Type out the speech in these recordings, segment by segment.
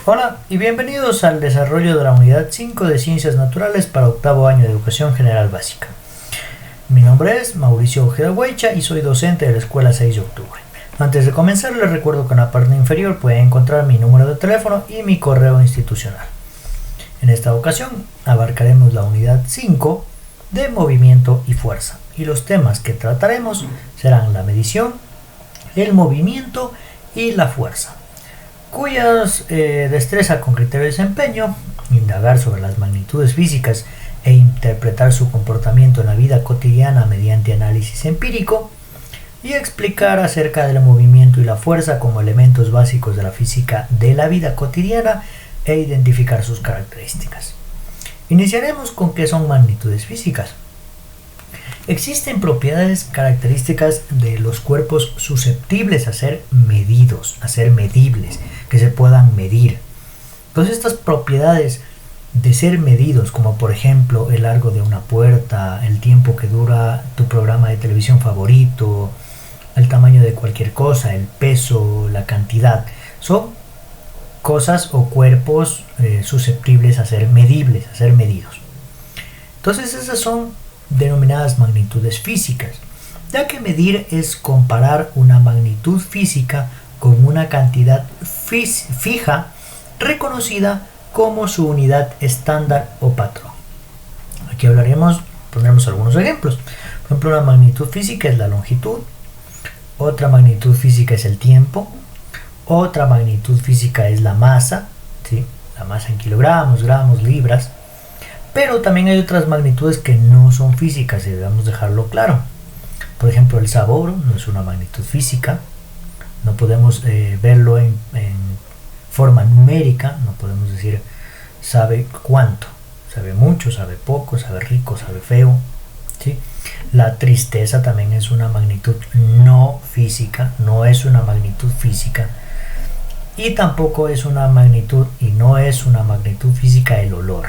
Hola y bienvenidos al desarrollo de la unidad 5 de Ciencias Naturales para octavo año de Educación General Básica. Mi nombre es Mauricio Ojeda Huecha y soy docente de la Escuela 6 de Octubre. Antes de comenzar les recuerdo que en la parte inferior pueden encontrar mi número de teléfono y mi correo institucional. En esta ocasión abarcaremos la unidad 5 de movimiento y fuerza y los temas que trataremos serán la medición, el movimiento y la fuerza, cuyas destreza con criterio de desempeño, indagar sobre las magnitudes físicas e interpretar su comportamiento en la vida cotidiana mediante análisis empírico y explicar acerca del movimiento y la fuerza como elementos básicos de la física de la vida cotidiana e identificar sus características. Iniciaremos con qué son magnitudes físicas. Existen propiedades características de los cuerpos susceptibles a ser medidos, a ser medibles, que se puedan medir. Entonces estas propiedades de ser medidos, como por ejemplo el largo de una puerta, el tiempo que dura tu programa de televisión favorito, el tamaño de cualquier cosa, el peso, la cantidad, son cosas o cuerpos susceptibles a ser medibles, a ser medidos. Entonces esas son denominadas magnitudes físicas, ya que medir es comparar una magnitud física con una cantidad fija reconocida como su unidad estándar o patrón. Aquí pondremos algunos ejemplos. Por ejemplo, una magnitud física es la longitud, otra magnitud física es el tiempo, otra magnitud física es la masa, ¿sí? La masa en kilogramos, gramos, libras. Pero también hay otras magnitudes que no son físicas y debemos dejarlo claro. Por ejemplo, el sabor no es una magnitud física. No podemos verlo en forma numérica. No podemos decir sabe cuánto. Sabe mucho, sabe poco, sabe rico, sabe feo, ¿sí? La tristeza también es una magnitud no física. No es una magnitud física. Y tampoco es una magnitud y no es una magnitud física el olor.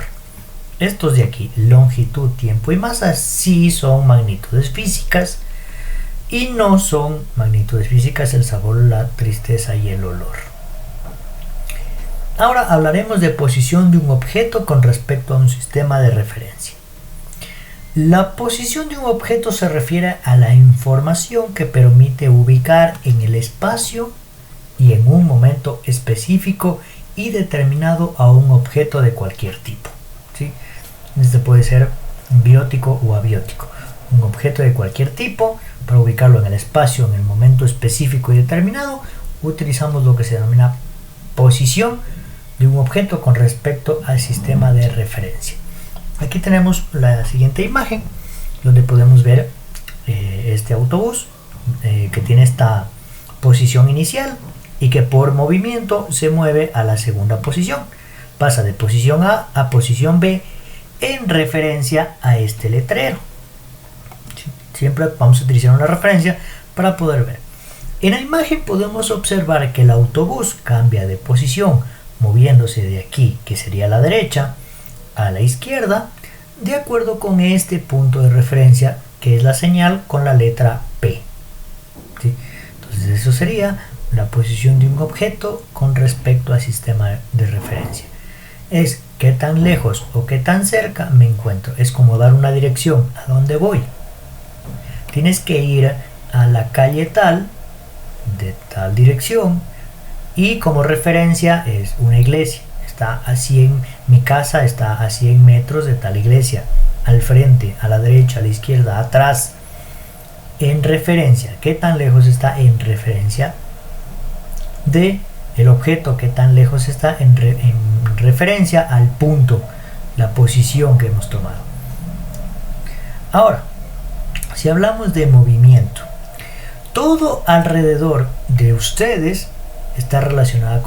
Estos de aquí, longitud, tiempo y masa, sí son magnitudes físicas y no son magnitudes físicas el sabor, la tristeza y el olor. Ahora hablaremos de posición de un objeto con respecto a un sistema de referencia. La posición de un objeto se refiere a la información que permite ubicar en el espacio y en un momento específico y determinado a un objeto de cualquier tipo, ¿sí? Este puede ser biótico o abiótico. Un objeto de cualquier tipo, para ubicarlo en el espacio, en el momento específico y determinado, utilizamos lo que se denomina posición de un objeto con respecto al sistema de referencia. Aquí tenemos la siguiente imagen, donde podemos ver este autobús que tiene esta posición inicial y que por movimiento se mueve a la segunda posición. Pasa de posición A a posición B en referencia a este letrero. Siempre vamos a utilizar una referencia para poder ver. En la imagen podemos observar que el autobús cambia de posición moviéndose de aquí, que sería la derecha, a la izquierda, de acuerdo con este punto de referencia que es la señal con la letra P. ¿Sí? Entonces eso sería la posición de un objeto con respecto al sistema de referencia. Es qué tan lejos o qué tan cerca me encuentro. Es como dar una dirección a dónde voy. Tienes que ir a la calle tal, de tal dirección, y como referencia es una iglesia. Está a 100, mi casa está a 100 metros de tal iglesia, al frente, a la derecha, a la izquierda, atrás. En referencia, qué tan lejos está en referencia de el objeto, que tan lejos está en referencia al punto, la posición que hemos tomado. Ahora, si hablamos de movimiento, todo alrededor de ustedes está relacionado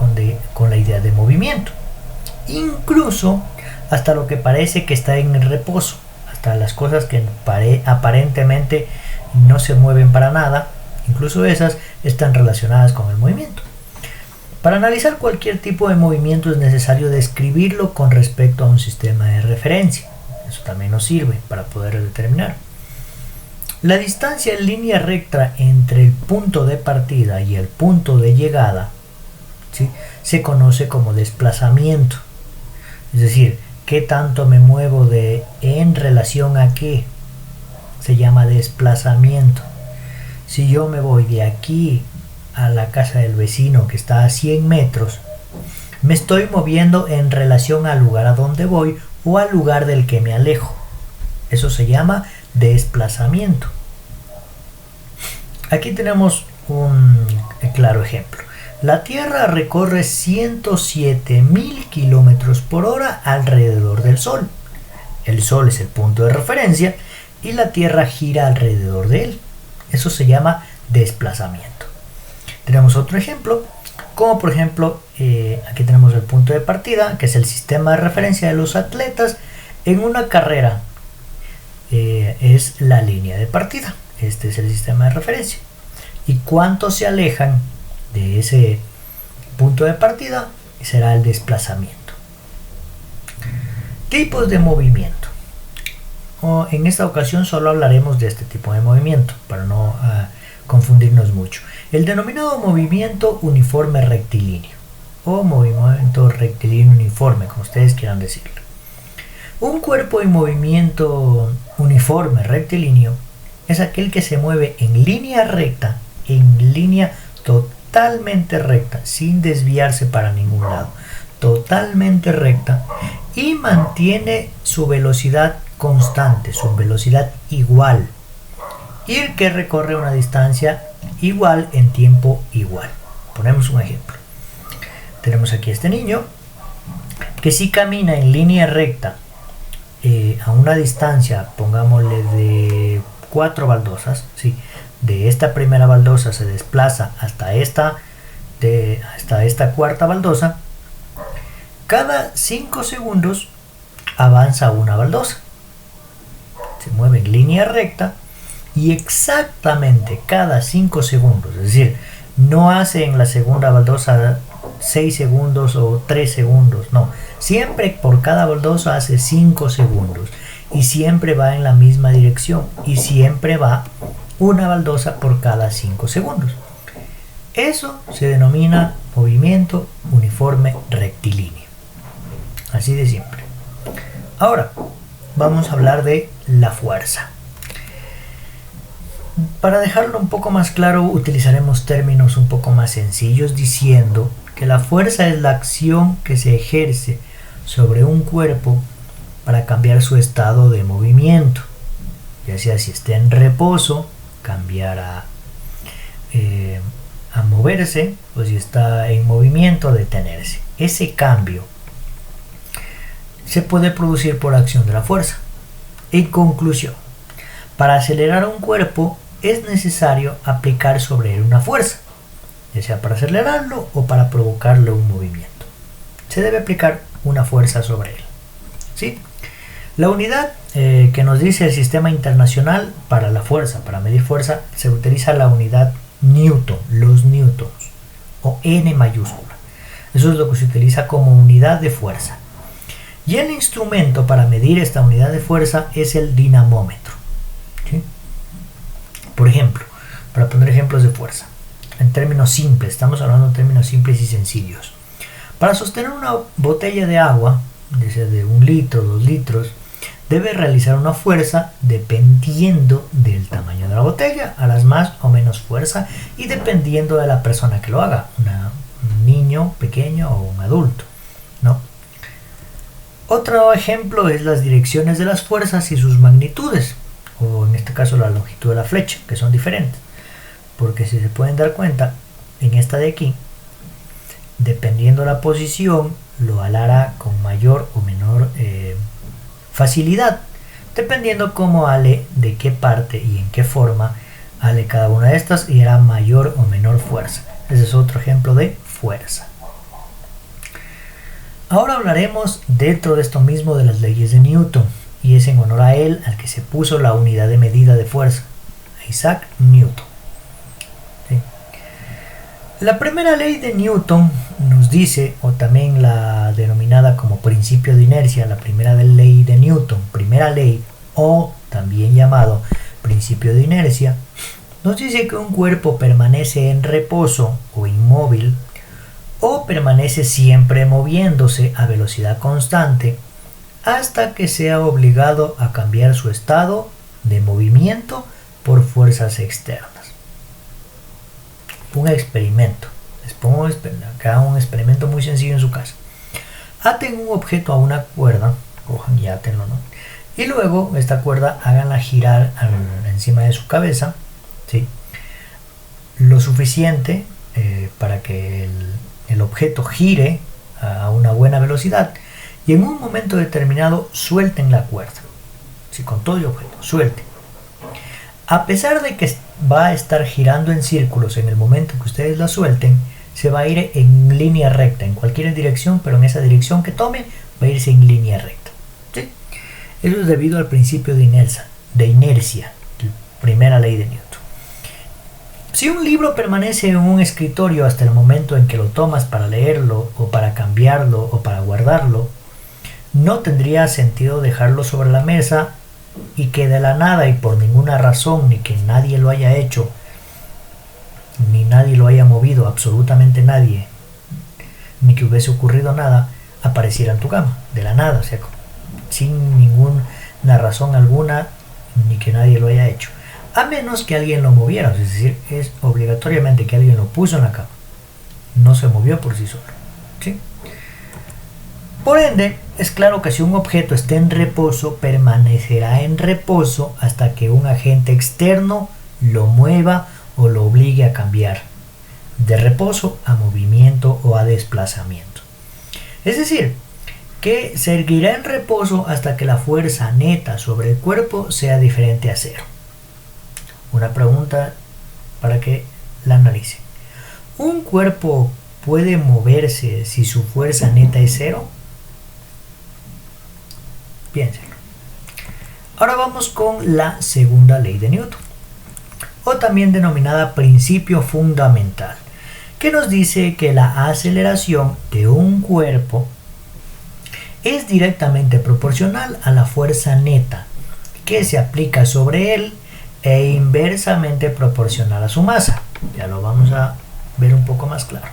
con la idea de movimiento, incluso hasta lo que parece que está en reposo, hasta las cosas que aparentemente no se mueven para nada, incluso esas están relacionadas con el movimiento. Para analizar cualquier tipo de movimiento es necesario describirlo con respecto a un sistema de referencia. Eso también nos sirve para poder determinar. La distancia en línea recta entre el punto de partida y el punto de llegada ¿sí? Se conoce como desplazamiento. Es decir, ¿qué tanto me muevo en relación a qué? Se llama desplazamiento. Si yo me voy de aquí a la casa del vecino que está a 100 metros, me estoy moviendo en relación al lugar a donde voy o al lugar del que me alejo. Eso se llama desplazamiento. Aquí tenemos un claro ejemplo. La Tierra recorre 107.000 kilómetros por hora alrededor del Sol. El Sol es el punto de referencia y la Tierra gira alrededor de él. Eso se llama desplazamiento. Tenemos otro ejemplo, como por ejemplo, aquí tenemos el punto de partida, que es el sistema de referencia de los atletas en una carrera. Es la línea de partida. Este es el sistema de referencia. Y cuánto se alejan de ese punto de partida será el desplazamiento. Tipos de movimiento. En esta ocasión solo hablaremos de este tipo de movimiento para no confundirnos mucho. El denominado movimiento uniforme rectilíneo o movimiento rectilíneo uniforme, como ustedes quieran decirlo. Un cuerpo en movimiento uniforme rectilíneo es aquel que se mueve en línea recta, en línea totalmente recta, sin desviarse para ningún lado, totalmente recta, y mantiene su velocidad constante, su velocidad igual, y que recorre una distancia igual en tiempo igual. Ponemos un ejemplo. Tenemos aquí a este niño que si camina en línea recta a una distancia, pongámosle de 4 baldosas, ¿sí? De esta primera baldosa se desplaza hasta esta cuarta baldosa. Cada 5 segundos avanza una baldosa, se mueve en línea recta y exactamente cada 5 segundos, es decir, no hace en la segunda baldosa 6 segundos o 3 segundos, no, siempre por cada baldosa hace 5 segundos y siempre va en la misma dirección y siempre va una baldosa por cada 5 segundos. Eso se denomina movimiento uniforme rectilíneo. Así de simple. Ahora vamos a hablar de la fuerza. Para dejarlo un poco más claro, utilizaremos términos un poco más sencillos diciendo que la fuerza es la acción que se ejerce sobre un cuerpo para cambiar su estado de movimiento, ya sea si está en reposo, cambiar a moverse, o si está en movimiento, detenerse. Ese cambio se puede producir por acción de la fuerza. En conclusión, para acelerar un cuerpo es necesario aplicar sobre él una fuerza, ya sea para acelerarlo o para provocarle un movimiento. Se debe aplicar una fuerza sobre él, ¿sí? La unidad que nos dice el sistema internacional para la fuerza, para medir fuerza, se utiliza la unidad Newton, los newtons, o N mayúscula. Eso es lo que se utiliza como unidad de fuerza. Y el instrumento para medir esta unidad de fuerza es el dinamómetro, ¿sí? Por ejemplo, para poner ejemplos de fuerza, en términos simples, estamos hablando de términos simples y sencillos. Para sostener una botella de agua, de 1 litro, 2 litros, debe realizar una fuerza dependiendo del tamaño de la botella, harás más o menos fuerza y dependiendo de la persona que lo haga, un niño pequeño o un adulto, ¿no? Otro ejemplo es las direcciones de las fuerzas y sus magnitudes, o en este caso la longitud de la flecha, que son diferentes, porque si se pueden dar cuenta, en esta de aquí, dependiendo la posición, lo alará con mayor o menor facilidad, dependiendo cómo ale, de qué parte y en qué forma ale cada una de estas, y hará mayor o menor fuerza. Ese es otro ejemplo de fuerza. Ahora hablaremos dentro de esto mismo de las leyes de Newton, y es en honor a él al que se puso la unidad de medida de fuerza, Isaac Newton. ¿Sí? La primera ley de Newton nos dice, o también la denominada como principio de inercia, la primera ley de Newton, primera ley, o también llamado principio de inercia, nos dice que un cuerpo permanece en reposo o inmóvil o permanece siempre moviéndose a velocidad constante hasta que sea obligado a cambiar su estado de movimiento por fuerzas externas. Un experimento. Les pongo que hagan un experimento muy sencillo en su casa. Aten un objeto a una cuerda, cojan y átenlo, ¿no? Y luego esta cuerda háganla girar encima de su cabeza, ¿sí? Lo suficiente para que el objeto gire a una buena velocidad, y en un momento determinado suelten la cuerda, ¿sí? Con todo el objeto, suelten. A pesar de que va a estar girando en círculos en el momento que ustedes la suelten, se va a ir en línea recta, en cualquier dirección, pero en esa dirección que tome va a irse en línea recta, ¿sí? Eso es debido al principio de inercia, la primera ley de Newton. Si un libro permanece en un escritorio hasta el momento en que lo tomas para leerlo, o para cambiarlo, o para guardarlo, no tendría sentido dejarlo sobre la mesa y que de la nada y por ninguna razón, ni que nadie lo haya hecho, ni nadie lo haya movido, absolutamente nadie, ni que hubiese ocurrido nada, apareciera en tu cama, de la nada, o sea, sin ninguna razón alguna, ni que nadie lo haya hecho, a menos que alguien lo moviera, es decir, es obligatoriamente que alguien lo puso en la cama, no se movió por sí solo, ¿sí? Por ende, es claro que si un objeto está en reposo, permanecerá en reposo hasta que un agente externo lo mueva o lo obligue a cambiar de reposo a movimiento o a desplazamiento. Es decir, que seguirá en reposo hasta que la fuerza neta sobre el cuerpo sea diferente a cero. Una pregunta para que la analicen. ¿Un cuerpo puede moverse si su fuerza neta es cero? Piénsenlo. Ahora vamos con la segunda ley de Newton, o también denominada principio fundamental, que nos dice que la aceleración de un cuerpo es directamente proporcional a la fuerza neta que se aplica sobre él e inversamente proporcional a su masa. Ya lo vamos a ver un poco más claro.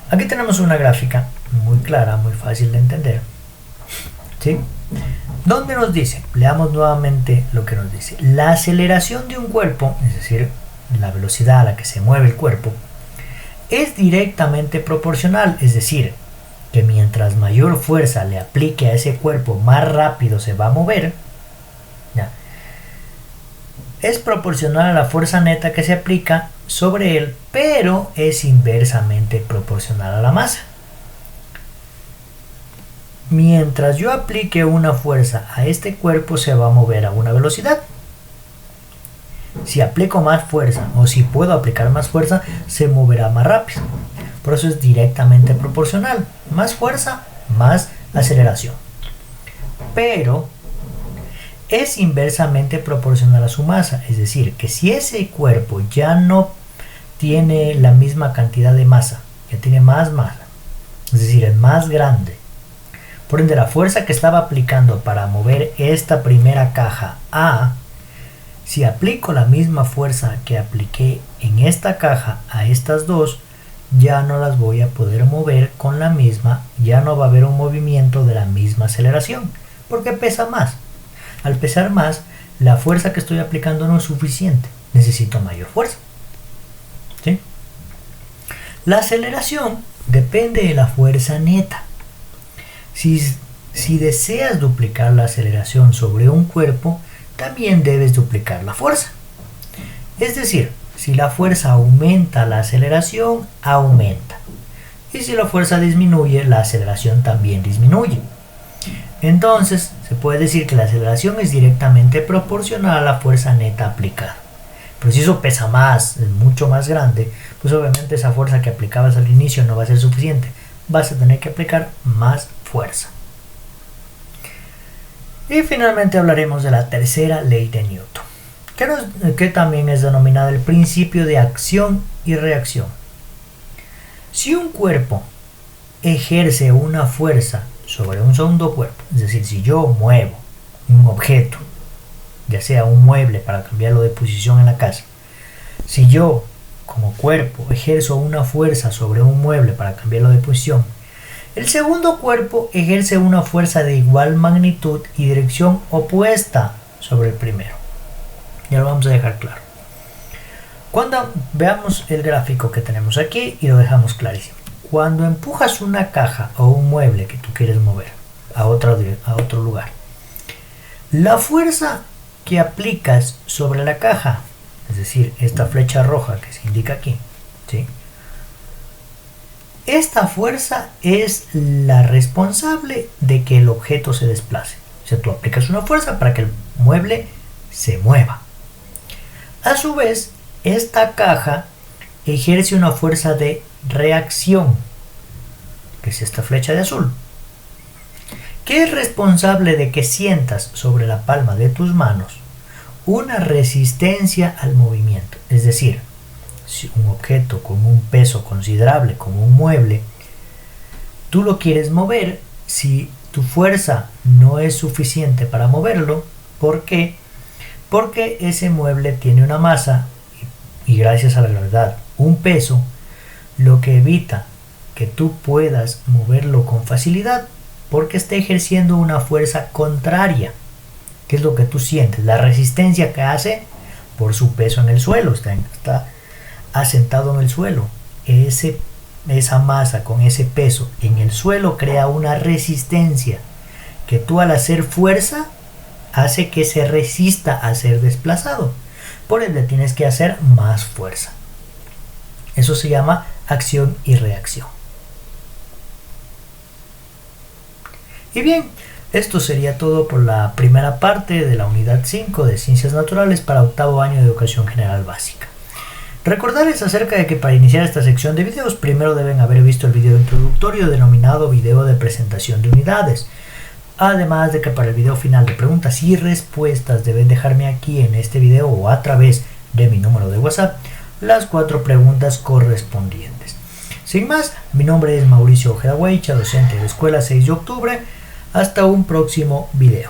Aquí tenemos una gráfica muy clara, muy fácil de entender, ¿sí? Donde nos dice, leamos nuevamente lo que nos dice: la aceleración de un cuerpo, es decir, la velocidad a la que se mueve el cuerpo, es directamente proporcional, es decir, que mientras mayor fuerza le aplique a ese cuerpo, más rápido se va a mover. ¿Ya? Es proporcional a la fuerza neta que se aplica sobre él, pero es inversamente proporcional a la masa. Mientras yo aplique una fuerza a este cuerpo, se va a mover a una velocidad. Si aplico más fuerza, o si puedo aplicar más fuerza, se moverá más rápido. Por eso es directamente proporcional. Más fuerza, más aceleración. Pero es inversamente proporcional a su masa. Es decir, que si ese cuerpo ya no tiene la misma cantidad de masa, ya tiene más masa, es decir, es más grande, por ende la fuerza que estaba aplicando para mover esta primera caja A, si aplico la misma fuerza que apliqué en esta caja a estas dos, ya no las voy a poder mover con la misma, ya no va a haber un movimiento de la misma aceleración, porque pesa más. Al pesar más, la fuerza que estoy aplicando no es suficiente, necesito mayor fuerza, ¿sí? La aceleración depende de la fuerza neta. Si deseas duplicar la aceleración sobre un cuerpo, también debes duplicar la fuerza. Es decir, si la fuerza aumenta, la aceleración aumenta. Y si la fuerza disminuye, la aceleración también disminuye. Entonces, se puede decir que la aceleración es directamente proporcional a la fuerza neta aplicada. Pero si eso pesa más, es mucho más grande, pues obviamente esa fuerza que aplicabas al inicio no va a ser suficiente. Vas a tener que aplicar más fuerza. Y finalmente hablaremos de la tercera ley de Newton, que también es denominada el principio de acción y reacción. Si un cuerpo ejerce una fuerza sobre un segundo cuerpo, es decir, si yo muevo un objeto, ya sea un mueble para cambiarlo de posición en la casa, si yo como cuerpo ejerzo una fuerza sobre un mueble para cambiarlo de posición, el segundo cuerpo ejerce una fuerza de igual magnitud y dirección opuesta sobre el primero. Ya lo vamos a dejar claro. Cuando veamos el gráfico que tenemos aquí y lo dejamos clarísimo. Cuando empujas una caja o un mueble que tú quieres mover a otro lugar, la fuerza que aplicas sobre la caja, es decir, esta flecha roja que se indica aquí, ¿sí? Esta fuerza es la responsable de que el objeto se desplace. O sea, tú aplicas una fuerza para que el mueble se mueva. A su vez, esta caja ejerce una fuerza de reacción, que es esta flecha de azul, que es responsable de que sientas sobre la palma de tus manos una resistencia al movimiento. Es decir, si un objeto con un peso considerable como un mueble, tú lo quieres mover, si tu fuerza no es suficiente para moverlo, ¿por qué? Porque ese mueble tiene una masa y gracias a la gravedad un peso, lo que evita que tú puedas moverlo con facilidad, porque está ejerciendo una fuerza contraria, que es lo que tú sientes, la resistencia que hace por su peso en el suelo, está asentado en el suelo. Esa masa con ese peso en el suelo crea una resistencia que tú, al hacer fuerza, hace que se resista a ser desplazado. Por ende tienes que hacer más fuerza. Eso se llama acción y reacción. Y bien, esto sería todo por la primera parte de la unidad 5 de Ciencias Naturales para octavo año de Educación General Básica. Recordarles acerca de que para iniciar esta sección de videos primero deben haber visto el video introductorio denominado video de presentación de unidades. Además de que para el video final de preguntas y respuestas deben dejarme aquí en este video o a través de mi número de WhatsApp las 4 preguntas correspondientes. Sin más, mi nombre es Mauricio Ojeda Huaycha, docente de la Escuela 6 de Octubre. Hasta un próximo video.